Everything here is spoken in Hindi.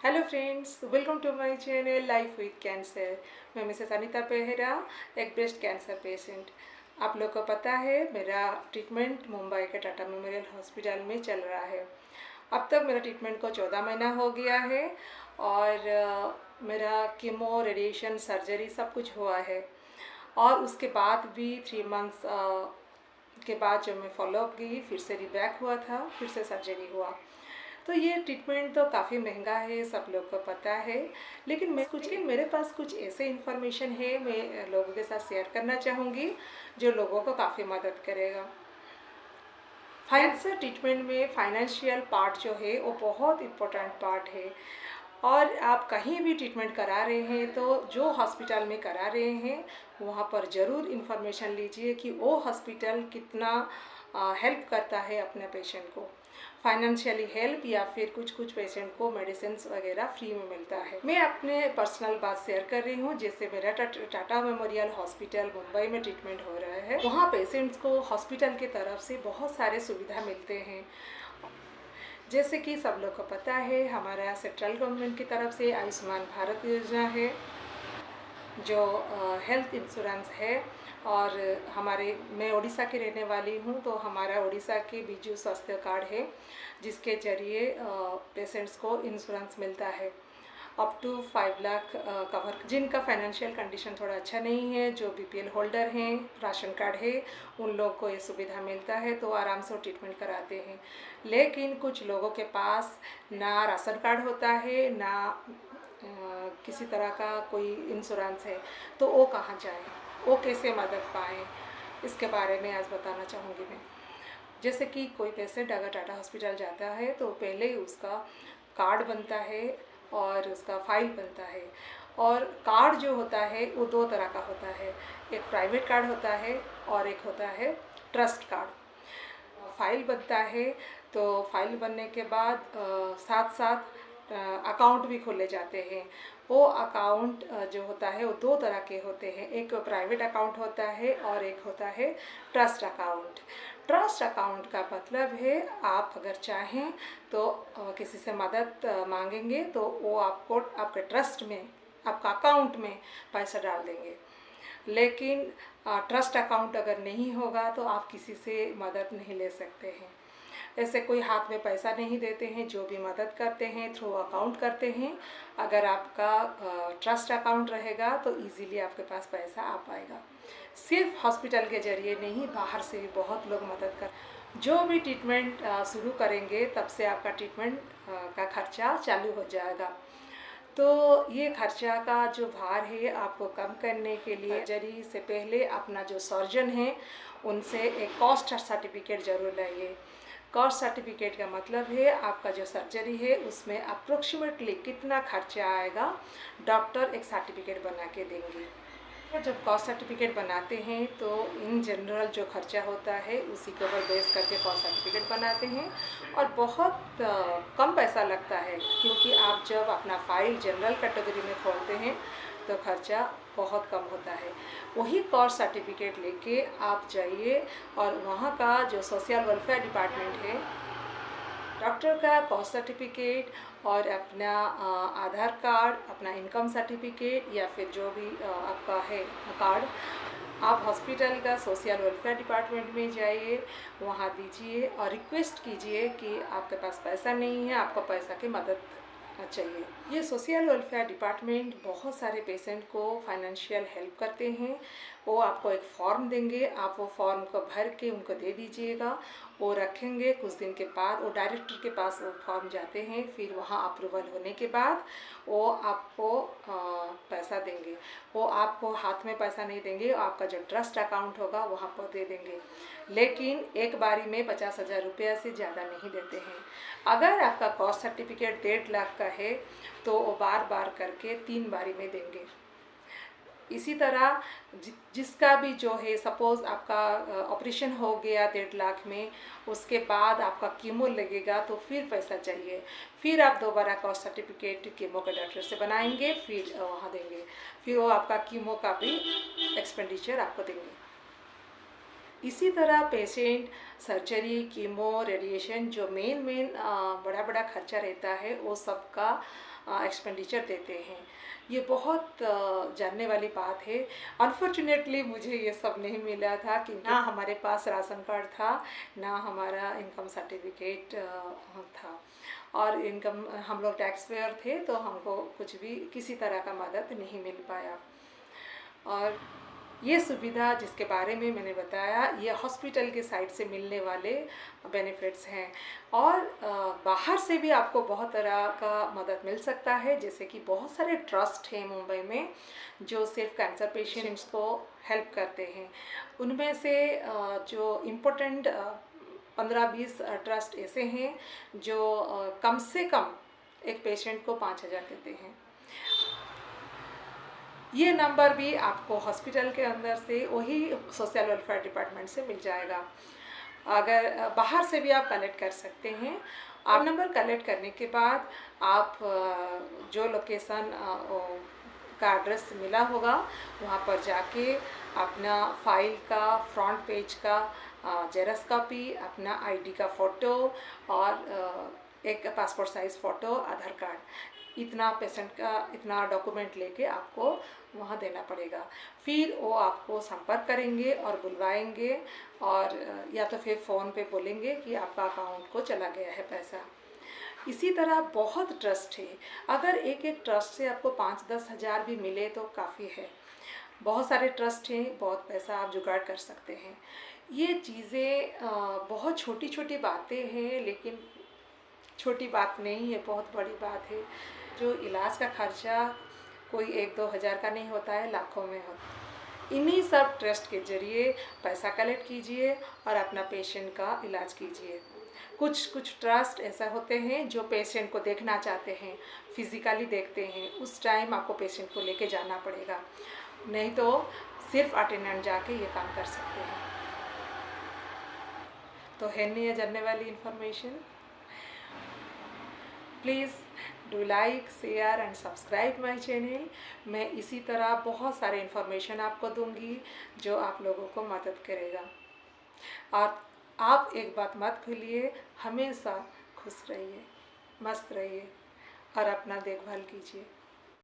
Hello friends, welcome to my channel life with cancer. मैं मिसेस अनीता पेहरा, एक ब्रेस्ट कैंसर पेशेंट। आप लोग को पता है मेरा ट्रीटमेंट मुंबई के टाटा मेमोरियल हॉस्पिटल में चल रहा है। अब तक मेरा ट्रीटमेंट को 14 महीना हो गया है और मेरा कीमो, रेडिएशन, सर्जरी सब कुछ हुआ है। और उसके बाद भी 3 मंथ्स के बाद जब मैं फॉलोअप गई, फिर से रिबैक हुआ था, फिर से सर्जरी हुआ। तो ये ट्रीटमेंट तो काफ़ी महंगा है, सब लोग को पता है। लेकिन मेरे पास कुछ ऐसे इन्फॉर्मेशन है, मैं लोगों के साथ शेयर करना चाहूँगी जो लोगों को काफ़ी मदद करेगा। कैंसर ट्रीटमेंट में फाइनेंशियल पार्ट जो है वो बहुत इम्पोर्टेंट पार्ट है। और आप कहीं भी ट्रीटमेंट करा रहे हैं तो जो हॉस्पिटल में करा रहे हैं वहाँ पर ज़रूर इन्फॉर्मेशन लीजिए कि वो हॉस्पिटल कितना हेल्प करता है अपने पेशेंट को, फाइनेंशियली हेल्प, या फिर कुछ पेशेंट को मेडिसिन वगैरह फ्री में मिलता है। मैं अपने पर्सनल बात शेयर कर रही हूँ। जैसे मेरा टाटा मेमोरियल हॉस्पिटल मुंबई में ट्रीटमेंट हो रहा है, वहाँ पेशेंट्स को हॉस्पिटल की तरफ से बहुत सारे सुविधा मिलते हैं। जैसे कि सब लोग को पता है, हमारा सेंट्रल गवर्नमेंट की तरफ से आयुष्मान भारत योजना है जो हेल्थ इंश्योरेंस है। और मैं उड़ीसा की रहने वाली हूँ, तो हमारा उड़ीसा के बिजू स्वास्थ्य कार्ड है जिसके ज़रिए पेशेंट्स को इंश्योरेंस मिलता है अप टू 5 लाख कवर। जिनका फाइनेंशियल कंडीशन थोड़ा अच्छा नहीं है, जो बीपीएल होल्डर हैं, राशन कार्ड है, उन लोग को ये सुविधा मिलता है, तो आराम से ट्रीटमेंट कराते हैं। लेकिन कुछ लोगों के पास ना राशन कार्ड होता है, ना किसी तरह का कोई इंश्योरेंस है, तो वो कहाँ जाएँ, वो कैसे मदद पाएँ, इसके बारे में आज बताना चाहूँगी मैं। जैसे कि कोई पेशेंट अगर टाटा हॉस्पिटल जाता है तो पहले ही उसका कार्ड बनता है और उसका फाइल बनता है। और कार्ड जो होता है वो 2 तरह का होता है, एक प्राइवेट कार्ड होता है और एक होता है ट्रस्ट कार्ड। फाइल बनता है, तो फाइल बनने के बाद साथ साथ अकाउंट भी खोले जाते हैं। वो अकाउंट जो होता है वो 2 तरह के होते हैं, एक प्राइवेट अकाउंट होता है और एक होता है ट्रस्ट अकाउंट। ट्रस्ट अकाउंट का मतलब है आप अगर चाहें तो किसी से मदद मांगेंगे तो वो आपको आपके ट्रस्ट में, आपका अकाउंट में पैसा डाल देंगे। लेकिन ट्रस्ट अकाउंट अगर नहीं होगा तो आप किसी से मदद नहीं ले सकते हैं। ऐसे कोई हाथ में पैसा नहीं देते हैं, जो भी मदद करते हैं थ्रू अकाउंट करते हैं। अगर आपका ट्रस्ट अकाउंट रहेगा तो इजीली आपके पास पैसा आ पाएगा। सिर्फ हॉस्पिटल के जरिए नहीं, बाहर से भी बहुत लोग मदद कर। जो भी ट्रीटमेंट शुरू करेंगे तब से आपका ट्रीटमेंट का खर्चा चालू हो जाएगा। तो ये खर्चा का जो भार है आपको कम करने के लिए सर्जरी से पहले अपना जो सर्जन है उनसे एक कॉस्ट सर्टिफिकेट ज़रूर लाइए। कॉस्ट सर्टिफिकेट का मतलब है आपका जो सर्जरी है उसमें अप्रोक्सीमेटली कितना खर्चा आएगा, डॉक्टर एक सर्टिफिकेट बना के देंगे। तो जब कॉस्ट सर्टिफिकेट बनाते हैं तो इन जनरल जो खर्चा होता है उसी के ऊपर बेस करके कॉस्ट सर्टिफिकेट बनाते हैं। और बहुत कम पैसा लगता है, क्योंकि आप जब अपना फाइल जनरल कैटेगरी में खोलते हैं तो खर्चा बहुत कम होता है। वही कॉस्ट सर्टिफिकेट लेके आप जाइए और वहाँ का जो सोशल वेलफेयर डिपार्टमेंट है, डॉक्टर का कॉस्ट सर्टिफिकेट और अपना आधार कार्ड, अपना इनकम सर्टिफिकेट या फिर जो भी आपका है कार्ड, आप हॉस्पिटल का सोशल वेलफेयर डिपार्टमेंट में जाइए, वहाँ दीजिए और रिक्वेस्ट कीजिए कि आपके पास पैसा नहीं है, आपको पैसा की मदद चाहिए। ये सोशल वेलफेयर डिपार्टमेंट बहुत सारे पेशेंट को फाइनेंशियल हेल्प करते हैं। वो आपको एक फॉर्म देंगे, आप वो फॉर्म को भर के उनको दे दीजिएगा, वो रखेंगे। कुछ दिन के बाद वो डायरेक्टर के पास वो फॉर्म जाते हैं, फिर वहाँ अप्रूवल होने के बाद वो आपको पैसा देंगे। वो आपको हाथ में पैसा नहीं देंगे, आपका जो ट्रस्ट अकाउंट होगा वहाँ पर दे देंगे। लेकिन एक बारी में 50,000 रुपया से ज़्यादा नहीं देते हैं। अगर आपका कॉस्ट सर्टिफिकेट 1.5 लाख का है तो वो बार बार करके 3 बारी में देंगे। इसी तरह जिसका भी जो है, सपोज़ आपका ऑपरेशन हो गया 1.5 लाख में, उसके बाद आपका कीमो लगेगा तो फिर पैसा चाहिए, फिर आप दोबारा कॉस्ट सर्टिफिकेट कीमो के डॉक्टर से बनाएंगे, फिर वहाँ देंगे, फिर वो आपका कीमो का भी एक्सपेंडिचर आपको देंगे। इसी तरह पेशेंट सर्जरी, कीमो, रेडिएशन जो मेन बड़ा बड़ा खर्चा रहता है वो सब का एक्सपेंडिचर देते हैं। ये बहुत जानने वाली बात है। अनफॉर्चुनेटली मुझे ये सब नहीं मिला था कि ना हमारे पास राशन कार्ड था, ना हमारा इनकम सर्टिफिकेट था, और इनकम हम लोग टैक्स पेयर थे, तो हमको कुछ भी किसी तरह का मदद नहीं मिल पाया। और ये सुविधा जिसके बारे में मैंने बताया, ये हॉस्पिटल के साइड से मिलने वाले बेनिफिट्स हैं। और बाहर से भी आपको बहुत तरह का मदद मिल सकता है, जैसे कि बहुत सारे ट्रस्ट हैं मुंबई में जो सिर्फ कैंसर पेशेंट्स को हेल्प करते हैं। उनमें से जो इम्पोर्टेंट 15-20 ट्रस्ट ऐसे हैं जो कम से कम एक पेशेंट को 5,000 देते हैं। ये नंबर भी आपको हॉस्पिटल के अंदर से वही सोशल वेलफेयर डिपार्टमेंट से मिल जाएगा। अगर बाहर से भी आप कलेक्ट कर सकते हैं। आप नंबर कलेक्ट करने के बाद आप जो लोकेशन का एड्रेस मिला होगा वहाँ पर जाके अपना फाइल का फ्रंट पेज का जेरॉक्स कॉपी, अपना आईडी का फ़ोटो और एक पासपोर्ट साइज़ फ़ोटो, आधार कार्ड, इतना पेशेंट का इतना डॉक्यूमेंट लेके आपको वहाँ देना पड़ेगा। फिर वो आपको संपर्क करेंगे और बुलवाएंगे, और या तो फिर फ़ोन पे बोलेंगे कि आपका अकाउंट को चला गया है पैसा। इसी तरह बहुत ट्रस्ट है। अगर एक एक ट्रस्ट से आपको 5-10 हज़ार भी मिले तो काफ़ी है। बहुत सारे ट्रस्ट हैं, बहुत पैसा आप जुगाड़ कर सकते हैं। ये चीज़ें बहुत छोटी छोटी बातें हैं, लेकिन छोटी बात नहीं है, बहुत बड़ी बात है। जो इलाज का खर्चा कोई 1-2 हज़ार का नहीं होता है, लाखों में होता है। इन्हीं सब ट्रस्ट के जरिए पैसा कलेक्ट कीजिए और अपना पेशेंट का इलाज कीजिए। कुछ ट्रस्ट ऐसा होते हैं जो पेशेंट को देखना चाहते हैं, फिज़िकली देखते हैं, उस टाइम आपको पेशेंट को लेके जाना पड़ेगा, नहीं तो सिर्फ अटेंडेंट जाके ये काम कर सकते हैं। तो है नहीं जानने वाली information. Please do like, share and subscribe my channel. मैं इसी तरह बहुत सारे इन्फॉर्मेशन आपको दूंगी जो आप लोगों को मदद करेगा। और आप एक बात मत भूलिए, हमेशा खुश रहिए, मस्त रहिए और अपना देखभाल कीजिए।